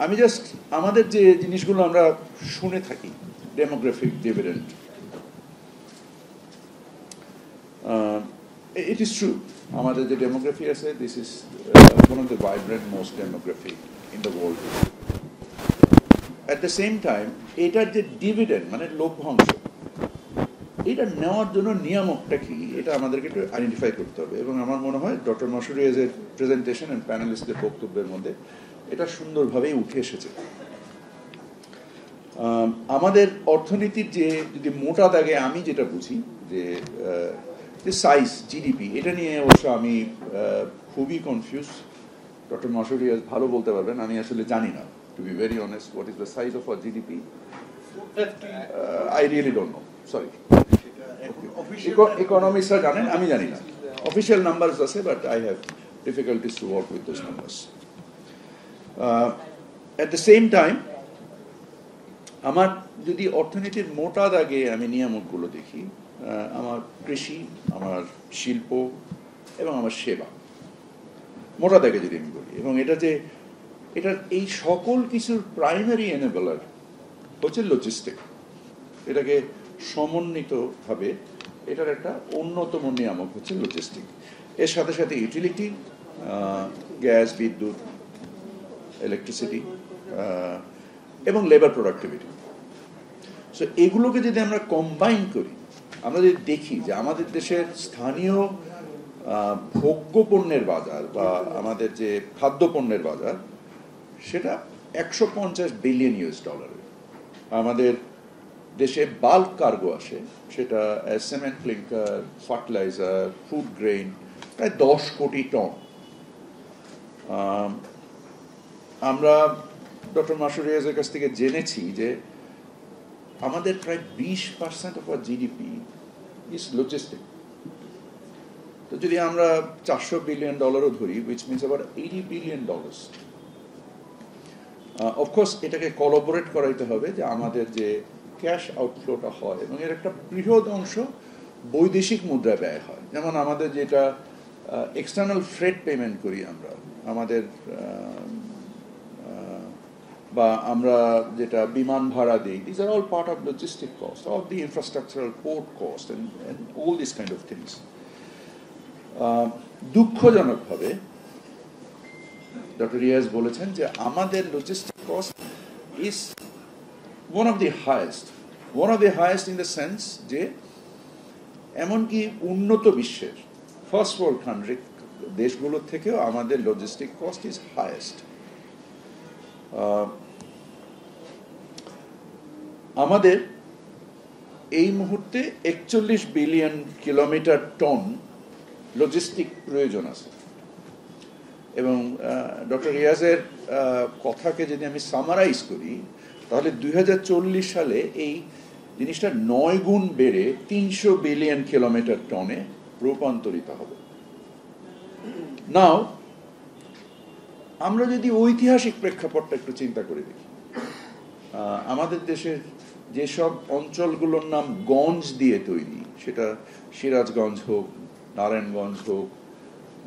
আমি জাস্ট আমাদের যে জিনিসগুলো আমরা শুনে থাকি, demographic dividend, it is true, আমাদের যে ডেমোগ্রাফি আছে, this is one of the vibrant most demography in the world. At the same time এটার যে ডিভিডেন্ড মানে লভ্যাংশ, এটা নেওয়ার জন্য নিয়ামকটা কি, এটা আমাদেরকে একটু আইডেন্টিফাই করতে হবে। এবং আমার মনে হয় ডক্টর মাসুরিয়াজের প্রেজেন্টেশন অ্যান্ড প্যানেলিস্টদের বক্তব্যের মধ্যে এটা সুন্দরভাবেই উঠে এসেছে। আমাদের অর্থনীতির যে যদি মোটা দাগে আমি যেটা বুঝি যে সাইজ জিডিপি, এটা নিয়ে অবশ্য আমি খুবই কনফিউজ। ডক্টর মাসুরিয়াজ ভালো বলতে পারবেন, আমি আসলে জানি না, to be very honest, what is the size of our GDP. I really don't know, sorry. ইকোনমিস্টরা জানেন, আমি জানি না। অফিসিয়াল নাম্বারস আছে, but I have difficulties to work with those numbers. At the same time আমার যদি অর্থনীতির মোটা দাগে আমি নিয়ামকগুলো দেখি, আমার কৃষি, আমার শিল্প এবং আমার সেবা, মোটা দাগে যদি আমি বলি, এবং এটা যে এটার এই সকল কিছুর প্রাইমারি এনেবলার হচ্ছে লজিস্টিক। এটাকে সমন্বিতভাবে এটার একটা অন্যতম নিয়ামক হচ্ছে লজিস্টিক। এর সাথে সাথে ইউটিলিটি, গ্যাস, বিদ্যুৎ, ইলেকট্রিসিটি এবং লেবার প্রোডাক্টিভিটি। সো এগুলোকে যদি আমরা কম্বাইন করি, আমরা যদি দেখি যে আমাদের দেশের স্থানীয় ভোগ্য পণ্যের বাজার বা আমাদের যে খাদ্যপণ্যের বাজার, সেটা $150 বিলিয়ন। আমাদের দেশে বাল্ক কার্গো আসে, সেটা cement, clinker, fertiliser, food grain, প্রায় 10 কোটি টন। আমরা ডক্টর মাসুরিয়াজের কাছ থেকে জেনেছি যে আমাদের প্রায় 20% of our GDP is logistic. তো যদি আমরা $400 বিলিয়ন ধরি, উইচ মিনস আবার $80 বিলিয়ন। অফকোর্স এটাকে কোলাবোরেট করাইতে হবে যে আমাদের যে ক্যাশ আউটফ্লোটা হয়, এবং এর একটা বৃহৎ অংশ বৈদেশিক মুদ্রা ব্যয় হয়। যেমন আমাদের যেটা এক্সটার্নাল ফ্রেট পেমেন্ট করি আমরা, আমাদের বা আমরা যেটা বিমান ভাড়া দিই, this are all part of logistic cost, all the infrastructural port cost and all this kind of things. দুঃখজনকভাবে ডক্টর রিয়াজ বলেছেন যে আমাদের logistic cost is one of the highest in the sense যে এমনকি উন্নত বিশ্বের ফার্স্ট ওয়ার্ল্ড কান্ট্রি দেশগুলোর থেকেও আমাদের লজিস্টিক কস্ট ইজ হাইয়েস্ট। আমাদের এই মুহূর্তে 41 বিলিয়ন কিলোমিটার টন লজিস্টিক প্রয়োজন আছে। এবং ডক্টর রিয়াজের কথাকে যদি আমি সামারাইজ করি, তাহলে 2040 সালে এই জিনিসটা 9 গুণ বেড়ে 300 বিলিয়ন কিলোমিটার টনে রূপান্তরিত হবে। নাও আমরা যদি ঐতিহাসিক প্রেক্ষাপটটা একটু চিন্তা করে দেখি, আমাদের দেশের যেসব অঞ্চলগুলোর নাম গঞ্জ দিয়ে তৈরি, সেটা সিরাজগঞ্জ হোক, নারায়ণগঞ্জ হোক,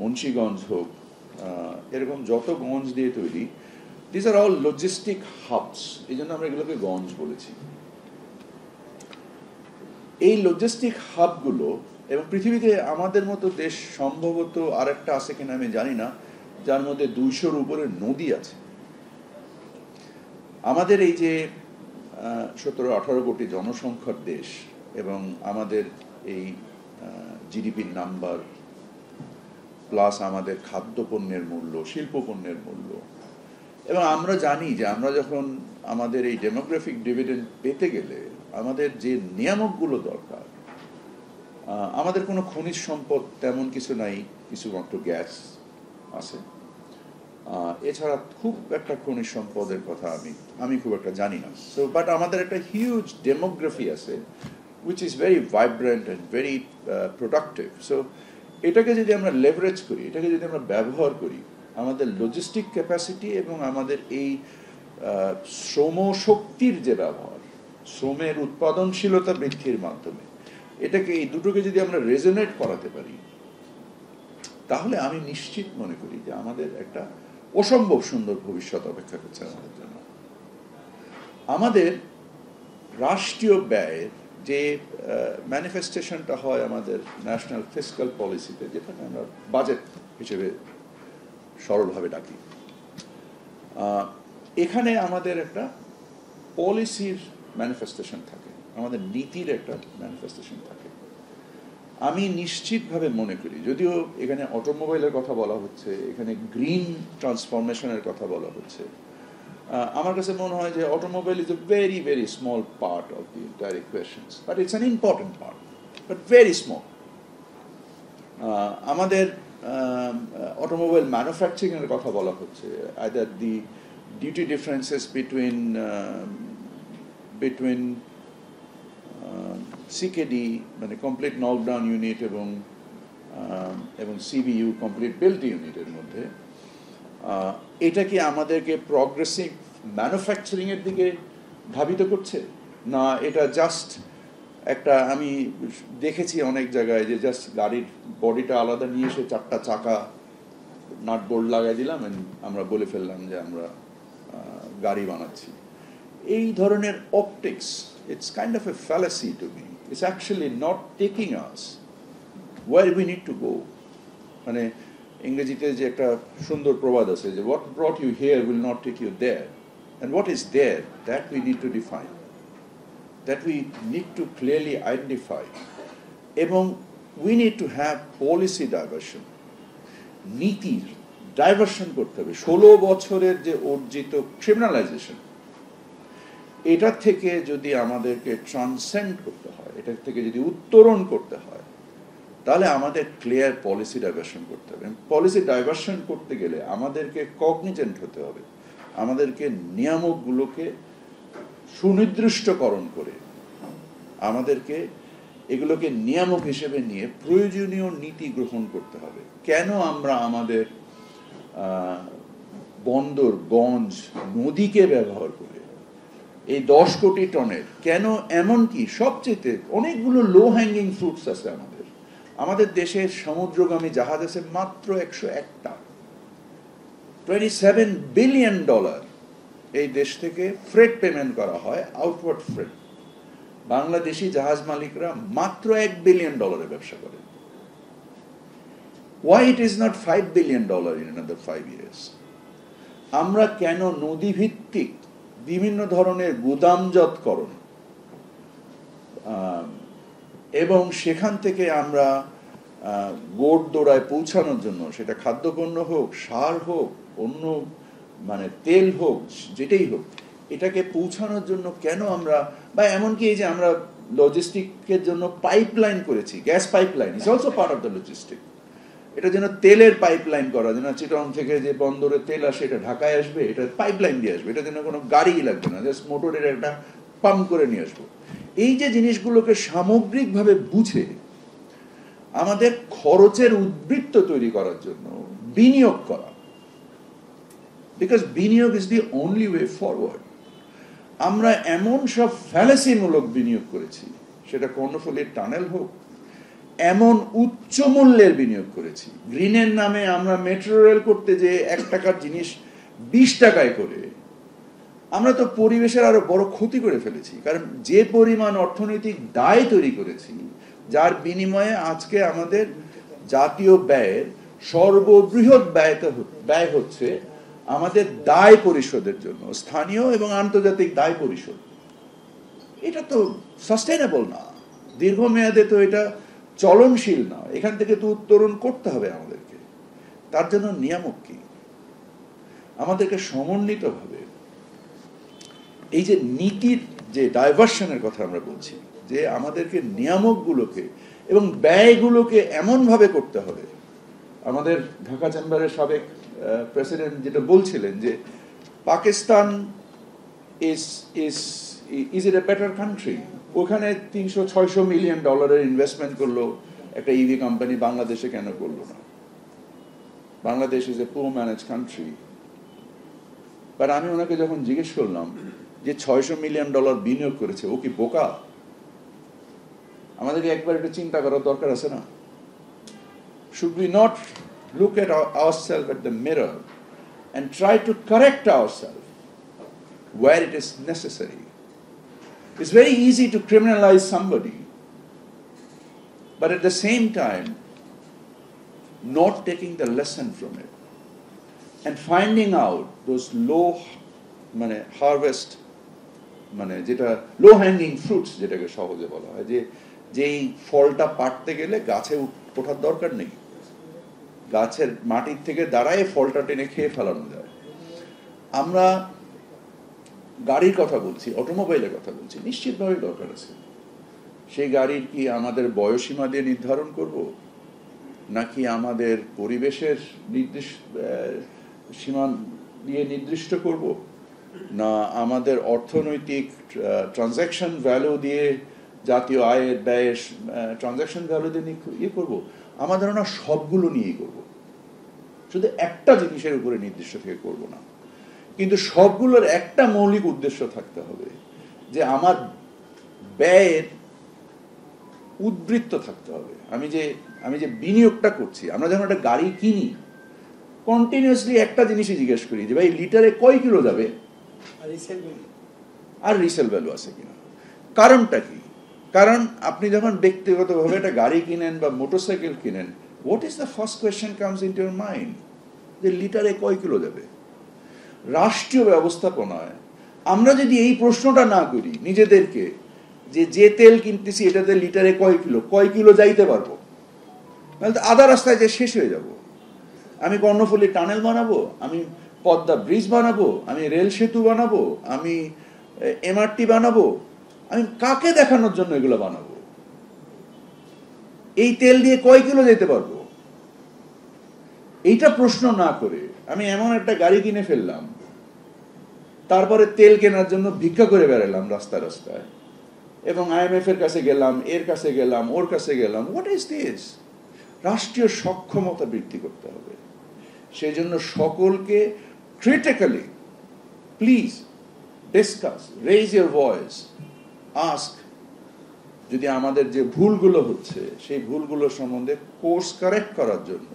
মুন্সিগঞ্জ হোক, এরকম যত গঞ্জ দিয়ে তৈরি, this are all logistic hubs, এই জন্য আমরা এগুলোকে গঞ্জ বলেছি। এই লজিস্টিক হাবগুলো, এবং পৃথিবীতে আমাদের মতো দেশ সম্ভবত আরেকটা আছে কিনা আমি জানি না, যার মধ্যে 200-র উপরে নদী আছে। আমাদের এই যে 17-18 কোটি জনসংখ্যার দেশ, এবং আমাদের এই জিডিপির নাম্বার প্লাস আমাদের খাদ্যপণ্যের মূল্য, শিল্পপণ্যের মূল্য, এবং আমরা জানি যে আমরা যখন আমাদের এই ডেমোগ্রাফিক ডিভিডেন্ড পেতে গেলে আমাদের যে নিয়ামকগুলো দরকার, আমাদের কোনো খনিজ সম্পদ তেমন কিছু নাই, কিছুমাত্র গ্যাস আছে। এছাড়া খুব একটা খনিজ সম্পদের কথা আমি খুব একটা জানি না। সো বাট আমাদের একটা হিউজ ডেমোগ্রাফি আছে, which is very vibrant and very productive. So এটাকে যদি আমরা লেভারেজ করি, এটাকে যদি আমরা ব্যবহার করি, আমাদের লজিস্টিক ক্যাপাসিটি এবং আমাদের এই শ্রম শক্তির যে ব্যবহার, শ্রমের উৎপাদনশীলতা বৃদ্ধির মাধ্যমে, এটাকে এই দুটোকে যদি আমরা রেজোনেট করাতে পারি, তাহলে আমি নিশ্চিত মনে করি যে আমাদের একটা অসম্ভব সুন্দর ভবিষ্যৎ অপেক্ষা করছে আমাদের জন্য। আমাদের রাষ্ট্রীয় ব্যয়ের যে ম্যানিফেস্টেশনটা হয় আমাদের ন্যাশনাল ফিসক্যাল পলিসিতে, যেটাকে আমরা বাজেট হিসেবে সরলভাবে ডাকি, এখানে আমাদের একটা পলিসির ম্যানিফেস্টেশন থাকে, আমাদের নীতির একটা ম্যানিফেস্টেশন থাকে। আমি নিশ্চিতভাবে মনে করি, যদিও এখানে অটোমোবাইলের কথা বলা হচ্ছে, এখানে গ্রিন ট্রান্সফরমেশনের কথা বলা হচ্ছে, আমার কাছে মনে হয় যে automobile is a very very small part of the entire equations, but it's an important part, but very small. আমাদের অটোমোবাইল ম্যানুফ্যাকচারিংয়ের কথা বলা হচ্ছে, আইদার দি ডিউটি ডিফারেন্সেস বিটুইন সিকেডি মানে কমপ্লিট নকডাউন ইউনিট এবং সিবিইউ কমপ্লিট বিল্ট ইউনিটের মধ্যে, এটা কি আমাদেরকে প্রগ্রেসিভ ম্যানুফ্যাকচারিংয়ের দিকে ধাবিত করছে, না এটা জাস্ট একটা, আমি দেখেছি অনেক জায়গায় যে জাস্ট গাড়ির বডিটা আলাদা নিয়ে এসে 4টা চাকা নাট বোল্ট লাগাই দিলাম, আমরা বলে ফেললাম যে আমরা গাড়ি বানাচ্ছি। এই ধরনের optics, it's kind of a fallacy to me. It's actually not taking us where we need to go. মানে ইংরেজিতে যে একটা সুন্দর প্রবাদ আছে যে what brought you here will not take you there, and what is there, that we need to define, that we need to clearly identify, এবং we need to have policy diversion, নীতির ডাইভার্সন করতে হবে। 16 বছরের যে অর্জিত criminalisation, এটার থেকে যদি আমাদেরকে ট্রান্সেন্ড করতে হয়, এটার থেকে যদি উত্তরণ করতে হয়, তাহলে আমাদের ক্লিয়ার পলিসি ডাইভার্সন করতে হবে। পলিসি ডাইভার্সন করতে গেলে আমাদেরকে কগনিজেন্ট হতে হবে, আমাদেরকে নিয়ামকগুলোকে সুনির্দিষ্টকরণ করে আমাদেরকে এগুলোকে নিয়ামক হিসেবে নিয়ে প্রয়োজনীয় নীতি গ্রহণ করতে হবে। কেন আমরা আমাদের বন্দর, গঞ্জ, নদীকে ব্যবহার করে এই 10 কোটি টনের, কেন এমনকি সবচেয়ে অনেকগুলো লো হ্যাঙ্গিং ফ্রুটস আছে আমাদের দেশের সমুদ্রগামী জাহাজ আছে মাত্র 101টা। $27 বিলিয়ন এই দেশ থেকে ফ্রেট পেমেন্ট করা হয়, আউটওয়ার্ড ফ্রেট। বাংলাদেশি জাহাজ মালিকরা মাত্র $1 বিলিয়ন ব্যবসা করে। Why it is not $5 billion in another 5 years? আমরা কেন নদী ভিত্তিক বিভিন্ন ধরনের গুদামজাতকরণ এবং সেখান থেকে আমরা গোড়দোড়ায় পৌঁছানোর জন্য, সেটা খাদ্যপণ্য হোক, সার হোক, অন্য মানে তেল হোক, যেটাই হোক, এটাকে পৌঁছানোর জন্য কেন আমরা, বা এমনকি এই যে আমরা লজিস্টিকের জন্য পাইপলাইন করেছি, gas pipeline is also part of the logistic. এটা যেন তেলের পাইপলাইন করা, যেন চিটং থেকে যে বন্দরে তেল আসে এটা ঢাকায় আসবে, এটা পাইপলাইন দিয়ে আসবে, এটা যেন কোনো গাড়ি লাগবে না, জাস্ট মোটরের একটা পাম্প করে নিয়ে আসবো। এই যে জিনিসগুলোকে সামগ্রিকভাবে বুঝে আমাদের খরচের উদ্বৃত্ত তৈরি করার জন্য বিনিয়োগ করা, বিকজ বিনিয়োগ is the only way forward. আমরা এমন সব ফ্যালাসিমূলক বিনিয়োগ করেছি, সেটা কর্ণফুলীর টানেল হোক, এমন উচ্চ মূল্যের বিনিয়োগ করেছি, গ্রিনের নামে আমরা মেট্রো রেল করতে যে 1 টাকার জিনিস 20 টাকায় করে আমরা তো পরিবেশের আরো বড় ক্ষতি করে ফেলেছি। কারণ যে পরিমাণ অর্থনৈতিক দায় তৈরি করেছি, যার বিনিময়ে আজকে আমাদের জাতীয় ব্যয়ের সর্ববৃহৎ ব্যয় হচ্ছে আমাদের দায় পরিশোধের জন্য, স্থানীয় এবং আন্তর্জাতিক দায় পরিশোধ। এটা তো সাস্টেইনেবল না, দীর্ঘমেয়াদে তো এটা চলনশীল না। এখান থেকে তো উত্তরণ করতে হবে আমাদেরকে। তার জন্য নিয়ামক কি? আমাদেরকে সমন্বিতভাবে এই যে নীতির যে ডাইভার্সনের কথা আমরা বলছি, যে আমাদেরকে নিয়ামকগুলোকে এবং ব্যয়গুলোকে এমনভাবে করতে হবে। আমাদের ঢাকা চেম্বারের সাবেক প্রেসিডেন্ট যেটা বলছিলেন যে Pakistan is it a better country, ওখানে $300-600 মিলিয়ন ইনভেস্টমেন্ট করলো একটা ইভি কোম্পানি, বাংলাদেশে কেন করলো না? Bangladesh is a poor manage country. But আমি ওনাকে যখন জিজ্ঞেস করলাম যে $600 মিলিয়ন বিনিয়োগ করেছে, ও কি বোকা? আমাদেরকে একবার একটু চিন্তা করার দরকার আছে না? Should we not look at ourselves at the mirror and try to correct ourselves? where it is necessary. It's very easy to criminalize somebody, but at the same time, not taking the lesson from it and finding out those low harvest যেটা লো hanging fruits যেটাকে সহজে বলা হয়, যেই ফলটা পাড়তে গেলে গাছে ওঠার দরকার নেই, গাছের মাটির থেকে দাঁড়ায় ফলটা টেনে খেয়ে ফেলানো যায়। আমরা গাড়ির কথা বলছি, অটোমোবাইলের কথা বলছি, নিশ্চিতভাবে দরকার আছে। সেই গাড়ির কি আমাদের বয়সীমা দিয়ে নির্ধারণ করব, নাকি আমাদের পরিবেশের সীমা দিয়ে নির্দিষ্ট করব, না আমাদের অর্থনৈতিক ট্রানজ্যাকশন ভ্যালু দিয়ে, জাতীয় আয়ের ব্যয়ের ট্রানজ্যাকশন ভ্যালু দিয়ে ইয়ে করবো? আমার ধারণা সবগুলো নিয়েই করব, শুধু একটা জিনিসের উপরে নির্দিষ্ট থেকে করব না। কিন্তু সবগুলোর একটা মৌলিক উদ্দেশ্য থাকতে হবে, যে আমার ব্যয়ের উদ্বৃত্ত থাকতে হবে। আমি যে বিনিয়োগটা করছি, আমরা যখন একটা গাড়ি কিনি কন্টিনিউয়াসলি একটা জিনিসই জিজ্ঞেস করি যে ভাই লিটারে কয় কিলো যাবে আর রিসেল ভ্যালু আছে কিনা। কারণটা কি? কারণ আপনি যখন ব্যক্তিগতভাবে একটা গাড়ি কিনেন বা মোটরসাইকেল কিনেন, what is the first question comes into your mind, যে লিটারে কয় কিলো যাবে। রাষ্ট্রীয় ব্যবস্থাপনায় আমরা যদি এই প্রশ্নটা না করি নিজেদেরকে, যে তেল কিনতেছি এটাতে লিটারে কয় কিলো যাইতে পারবো, তাহলে তো আধা রাস্তায় যে শেষ হয়ে যাব। আমি কর্ণফুলী টানেল বানাবো, আমি পদ্মা ব্রিজ বানাবো, আমি রেল সেতু বানাবো, আমি এমআরটি বানাবো, আমি কাকে দেখানোর জন্য এগুলো বানাবো? এই তেল দিয়ে কয় কিলো যেতে পারবো? এইটা প্রশ্ন না করে আমি এমন একটা গাড়ি কিনে ফেললাম, তারপরে তেল কেনার জন্য ভিক্ষা করে বেড়ালাম রাস্তায়, এবং IMF এর কাছে গেলাম, এর কাছে গেলাম, ওর কাছে গেলাম। What is this? রাষ্ট্রীয় সক্ষমতা বৃদ্ধি করতে হবে। সেই জন্য সকলকে critically please discuss, raise your voice, ask, যদি আমাদের যে ভুলগুলো হচ্ছে সেই ভুলগুলো সম্বন্ধে কোর্স কারেক্ট করার জন্য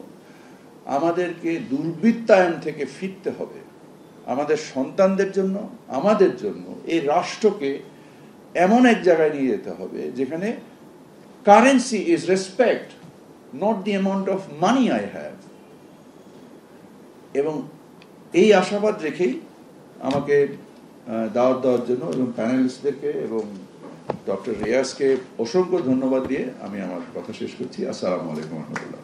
আমাদেরকে দুর্বৃত্তায়ন থেকে ফিরতে হবে। আমাদের সন্তানদের জন্য, আমাদের জন্য এই রাষ্ট্রকে এমন এক জায়গায় নিয়ে যেতে হবে যেখানে currency is respect, not the amount of money I have. এবং এই আশাবাদ রেখেই আমাকে দাওয়াত দেওয়ার জন্য এবং প্যানেলিস্টদেরকে এবং ডক্টর রিয়াজকে অসংখ্য ধন্যবাদ দিয়ে আমি আমার কথা শেষ করছি। আসসালামু আলাইকুম রহমতুল্লাহ।